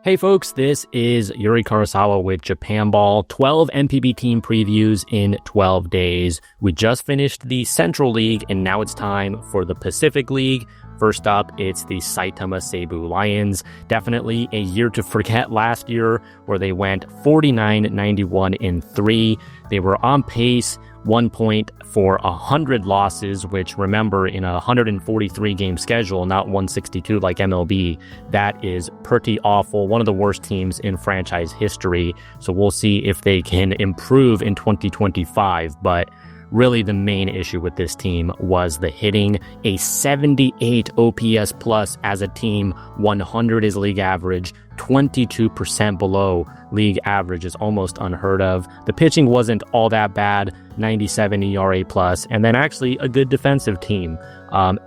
Hey folks, this is Yuri Karasawa with Japan Ball, 12 NPB team previews in 12 days. We just finished the Central League and now it's time for the Pacific League. First up, it's the Saitama Seibu Lions. Definitely a year to forget last year where they went 49-91-3. They were on pace 1 point for 100 losses, which remember in a 143 game schedule, not 162 like MLB, that is pretty awful. One of the worst teams in franchise history. So we'll see if they can improve in 2025. But really the main issue with this team was the hitting. A 78 OPS plus as a team, 100 is league average, 22% below league average is almost unheard of. The pitching wasn't all that bad, 97 ERA plus, and then actually a good defensive team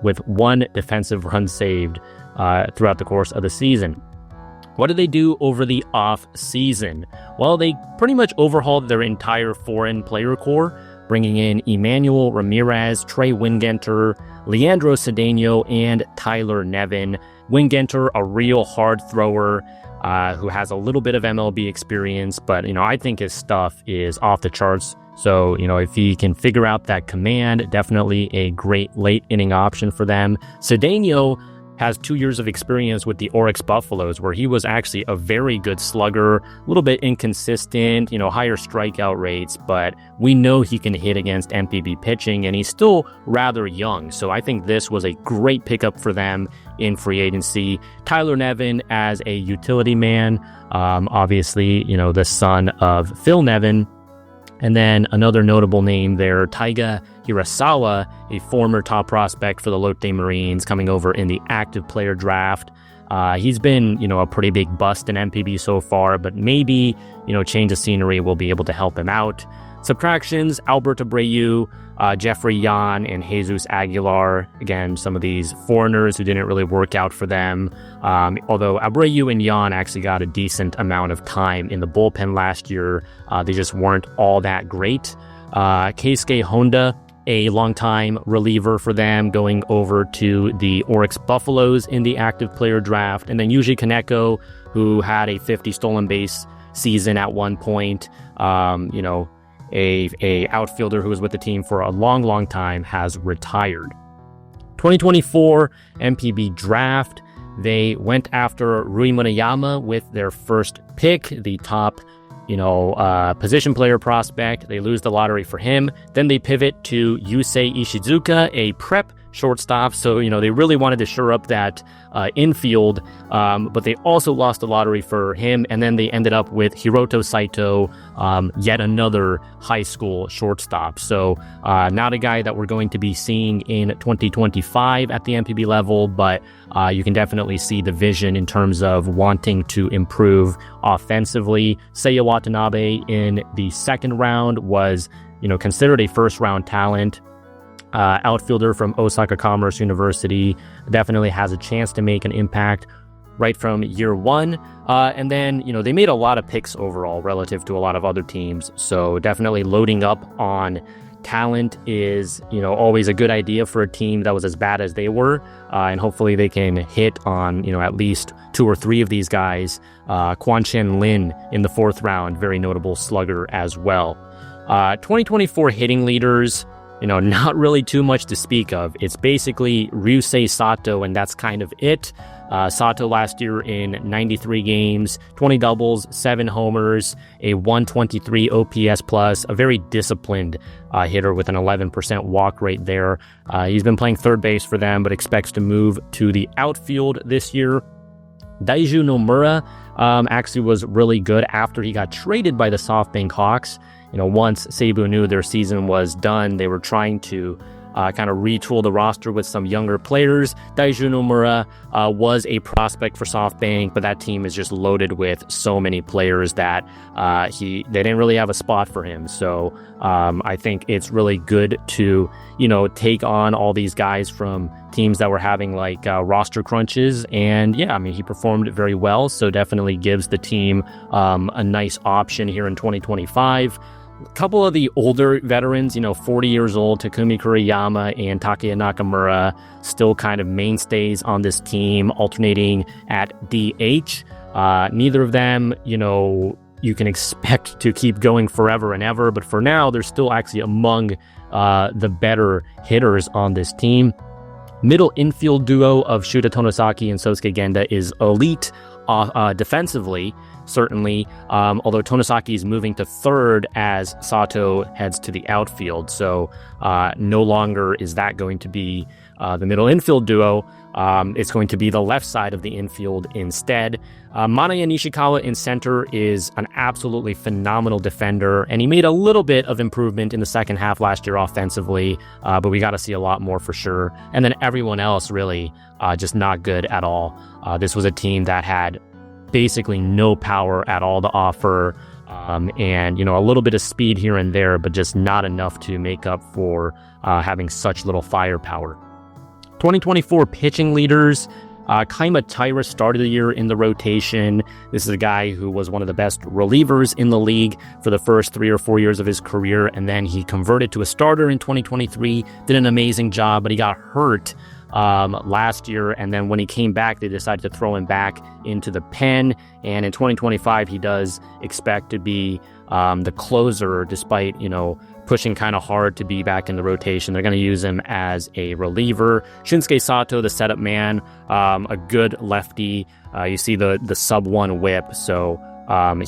with one defensive run saved throughout the course of the season. What did they do over the off season? Well, they pretty much overhauled their entire foreign player core, bringing in Emmanuel Ramirez, Trey Wingenter, Leandro Cedeno, and Tyler Nevin. Wingenter, a real hard thrower who has a little bit of MLB experience, but, I think his stuff is off the charts. So, if he can figure out that command, definitely a great late inning option for them. Cedeno has 2 years of experience with the Oryx Buffaloes, where he was actually a very good slugger, a little bit inconsistent, higher strikeout rates, but we know he can hit against NPB pitching, and he's still rather young. So I think this was a great pickup for them in free agency. Tyler Nevin as a utility man, obviously, the son of Phil Nevin. And then another notable name there, Taiga Hirasawa, a former top prospect for the Lotte Marines, coming over in the active player draft. He's been, a pretty big bust in NPB so far, but maybe, change of scenery will be able to help him out. Subtractions, Albert Abreu, Jeffrey Yan, and Jesus Aguilar. Again, some of these foreigners who didn't really work out for them. Although Abreu and Yan actually got a decent amount of time in the bullpen last year. They just weren't all that great. Keisuke Honda, a longtime reliever for them, going over to the Oryx Buffaloes in the active player draft. And then Yuji Kaneko, who had a 50 stolen base season at one point. A outfielder who was with the team for a long time, has retired. 2024 NPB Draft, they went after Rui Munayama with their first pick, the top position player prospect. They lose the lottery for him. Then they pivot to Yusei Ishizuka, a prep shortstop. So, they really wanted to shore up that infield, but they also lost the lottery for him. And then they ended up with Hiroto Saito, yet another high school shortstop. So not a guy that we're going to be seeing in 2025 at the NPB level, but you can definitely see the vision in terms of wanting to improve offensively. Seiya Watanabe in the second round was, considered a first round talent. Outfielder from Osaka Commerce University, definitely has a chance to make an impact right from year one. And then, they made a lot of picks overall relative to a lot of other teams. So definitely loading up on talent is, always a good idea for a team that was as bad as they were. And hopefully they can hit on, at least 2 or 3 of these guys. Quan Chen Lin in the 4th round, very notable slugger as well. 2024 hitting leaders, not really too much to speak of. It's basically Ryusei Sato, and that's kind of it. Sato last year in 93 games, 20 doubles, 7 homers, a 123 OPS plus, a very disciplined hitter with an 11% walk rate there. He's been playing third base for them, but expects to move to the outfield this year. Daiju Nomura actually was really good after he got traded by the SoftBank Hawks. Once Seibu knew their season was done, they were trying to kind of retool the roster with some younger players. Daiju Nomura was a prospect for SoftBank, but that team is just loaded with so many players that they didn't really have a spot for him. So I think it's really good to, take on all these guys from teams that were having roster crunches. And he performed very well. So definitely gives the team a nice option here in 2025. A couple of the older veterans, 40 years old, Takumi Kuriyama and Takeya Nakamura, still kind of mainstays on this team, alternating at DH. Neither of them, you can expect to keep going forever and ever, but for now, they're still actually among the better hitters on this team. Middle infield duo of Shuta Tonosaki and Sosuke Genda is elite defensively, certainly, although Tonosaki is moving to third as Sato heads to the outfield, so no longer is that going to be the middle infield duo. It's going to be the left side of the infield instead. Manaya Nishikawa in center is an absolutely phenomenal defender, and he made a little bit of improvement in the second half last year offensively, but we got to see a lot more for sure. And then everyone else really just not good at all. This was a team that had basically no power at all to offer, and a little bit of speed here and there, but just not enough to make up for having such little firepower. 2024 pitching leaders. Kaima Taira started the year in the rotation. This is a guy who was one of the best relievers in the league for the first 3 or 4 years of his career, and then he converted to a starter in 2023, did an amazing job, but he got hurt last year, and then when he came back, they decided to throw him back into the pen, and in 2025, he does expect to be the closer, despite, pushing kind of hard to be back in the rotation. They're going to use him as a reliever. Shinsuke Sato, the setup man, a good lefty. You see the sub-1 whip, so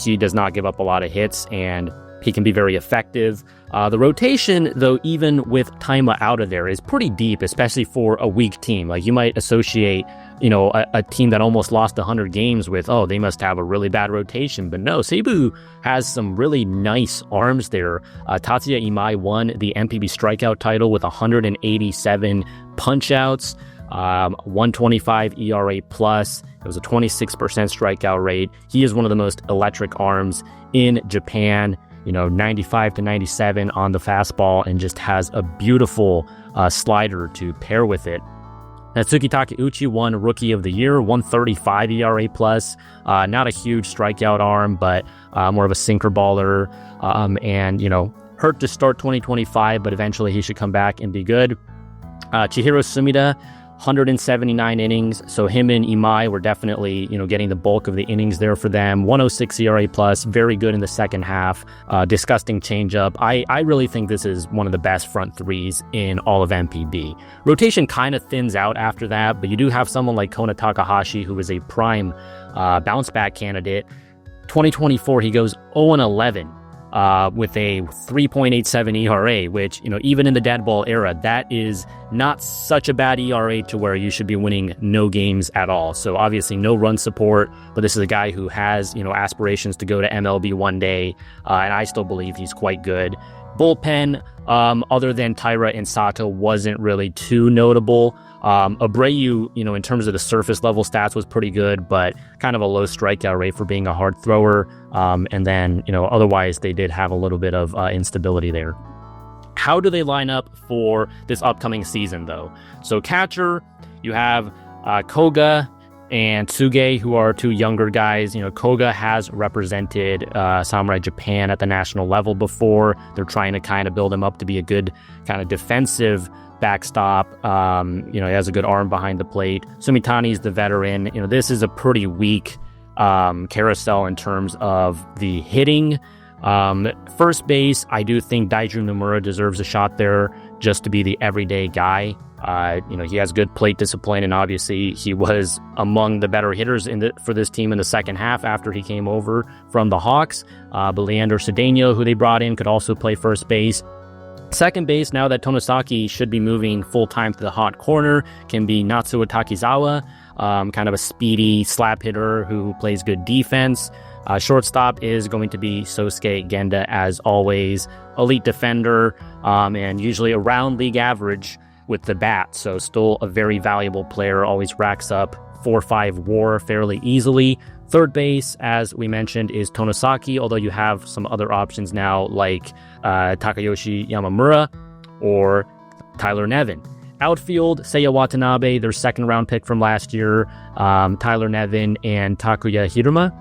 he does not give up a lot of hits, and he can be very effective. The rotation, though, even with Taima out of there, is pretty deep, especially for a weak team. Like, you might associate, a team that almost lost 100 games with, they must have a really bad rotation. But no, Seibu has some really nice arms there. Tatsuya Imai won the NPB strikeout title with 187 punch-outs, 125 ERA plus. It was a 26% strikeout rate. He is one of the most electric arms in Japan. 95 to 97 on the fastball, and just has a beautiful slider to pair with it. Natsuki Takeuchi won Rookie of the Year, 135 ERA plus. Not a huge strikeout arm, but more of a sinker baller. And hurt to start 2025, but eventually he should come back and be good. Chihiro Sumida, 179 innings, so him and Imai were definitely, getting the bulk of the innings there for them. 106 ERA plus, very good in the second half. Disgusting changeup. I really think this is one of the best front threes in all of NPB. Rotation kind of thins out after that, but you do have someone like Kona Takahashi, who is a prime bounce back candidate. 2024, he goes 0-11. With a 3.87 ERA, which, even in the dead ball era, that is not such a bad ERA to where you should be winning no games at all. So obviously no run support, but this is a guy who has, aspirations to go to MLB one day, and I still believe he's quite good. Bullpen, other than Taira and Sato, wasn't really too notable. Abreu, in terms of the surface level stats, was pretty good, but kind of a low strikeout rate for being a hard thrower. And then, otherwise they did have a little bit of instability there. How do they line up for this upcoming season, though? So catcher, you have Koga and Tsuge, who are two younger guys. Koga has represented Samurai Japan at the national level before. They're trying to kind of build him up to be a good kind of defensive backstop. He has a good arm behind the plate. Sumitani's the veteran. This is a pretty weak carousel in terms of the hitting. First base, I do think Daiju Nomura deserves a shot there just to be the everyday guy. He has good plate discipline, and obviously he was among the better hitters for this team in the second half after he came over from the Hawks. But Leandro Cedeno, who they brought in, could also play first base. Second base, now that Tonosaki should be moving full-time to the hot corner, can be Natsuo Takizawa, kind of a speedy slap hitter who plays good defense. Shortstop is going to be Sosuke Genda, as always. Elite defender, and usually around league average with the bat, so still a very valuable player, always racks up 4-5 WAR fairly easily. Third base, as we mentioned, is Tonosaki, although you have some other options now like Takayoshi Yamamura or Tyler Nevin. Outfield, Seiya Watanabe, their second round pick from last year, Tyler Nevin, and Takuya Hiruma.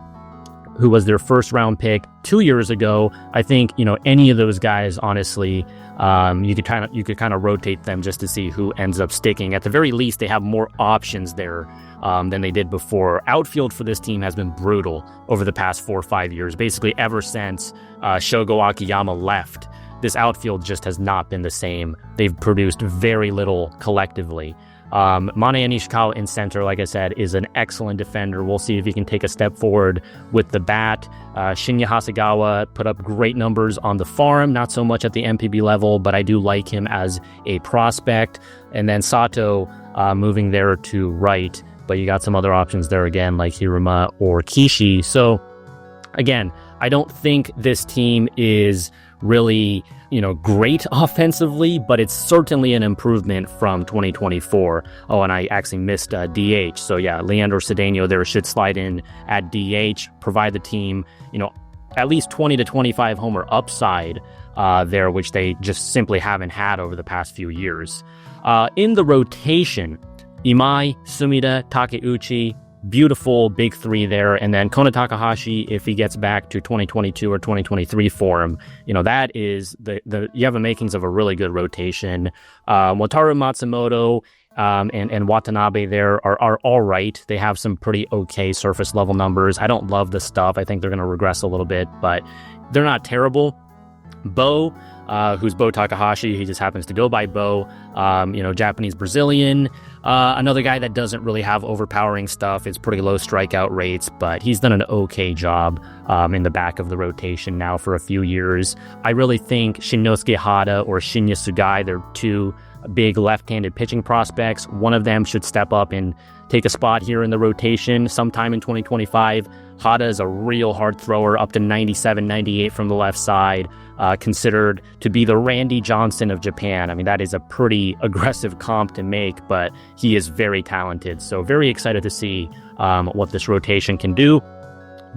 who was their first round pick 2 years ago. I think, any of those guys, honestly, you could kind of rotate them just to see who ends up sticking. At the very least, they have more options there than they did before. Outfield for this team has been brutal over the past 4 or 5 years. Basically, ever since Shogo Akiyama left, this outfield just has not been the same. They've produced very little collectively. Manaya Nishikawa in center, like I said, is an excellent defender. We'll see if he can take a step forward with the bat. Shinya Hasegawa put up great numbers on the farm, not so much at the NPB level, but I do like him as a prospect. And then Sato moving there to right, but you got some other options there again, like Hiruma or Kishi. So again, I don't think this team is really, great offensively, but it's certainly an improvement from 2024. Oh, and I actually missed DH. So yeah, Leandro Cedeno there should slide in at DH, provide the team, at least 20 to 25 homer upside there, which they just simply haven't had over the past few years. In the rotation, Imai, Sumida, Takeuchi, beautiful big three there. And then Kona Takahashi, if he gets back to 2022 or 2023 form, that is you have the makings of a really good rotation. Wataru Matsumoto and Watanabe there are all right. They have some pretty okay surface level numbers. I don't love the stuff. I think they're going to regress a little bit, but they're not terrible. Bo, who's Bo Takahashi, he just happens to go by Bo, Japanese Brazilian, another guy that doesn't really have overpowering stuff. It's pretty low strikeout rates, but he's done an okay job in the back of the rotation now for a few years. I really think Shinnosuke Hada or Shinya Sugai, they're two big left-handed pitching prospects. One of them should step up and take a spot here in the rotation sometime in 2025. Hada is a real hard thrower, up to 97, 98 from the left side, considered to be the Randy Johnson of Japan. I mean, that is a pretty aggressive comp to make, but he is very talented. So very excited to see what this rotation can do.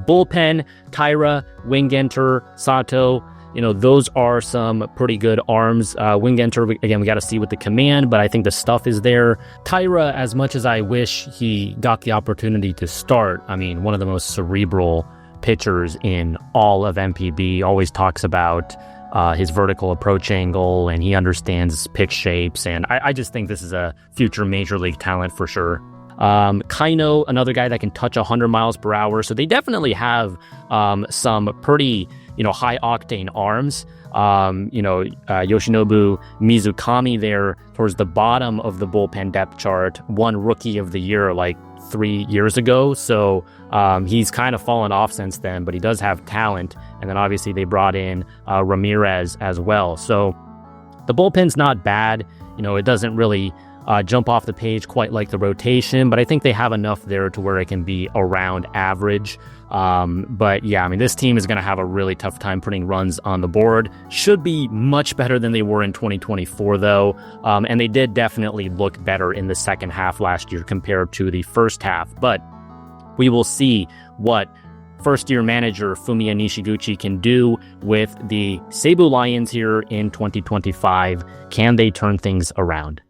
Bullpen, Taira, Wingenter, Sato, those are some pretty good arms. Wingenter, again, we got to see with the command, but I think the stuff is there. Taira, as much as I wish he got the opportunity to start, I mean, one of the most cerebral pitchers in all of NPB, always talks about his vertical approach angle, and he understands pitch shapes, and I just think this is a future major league talent for sure. Kaino, another guy that can touch 100 miles per hour, so they definitely have some pretty high octane arms. Yoshinobu Mizukami there towards the bottom of the bullpen depth chart, won Rookie of the Year like 3 years ago. So he's kind of fallen off since then, but he does have talent. And then obviously they brought in Ramirez as well. So the bullpen's not bad. It doesn't really jump off the page quite like the rotation, but I think they have enough there to where it can be around average. But yeah, I mean, this team is going to have a really tough time putting runs on the board. Should be much better than they were in 2024, though. And they did definitely look better in the second half last year compared to the first half. But we will see what first-year manager Fumiya Nishiguchi can do with the Seibu Lions here in 2025. Can they turn things around?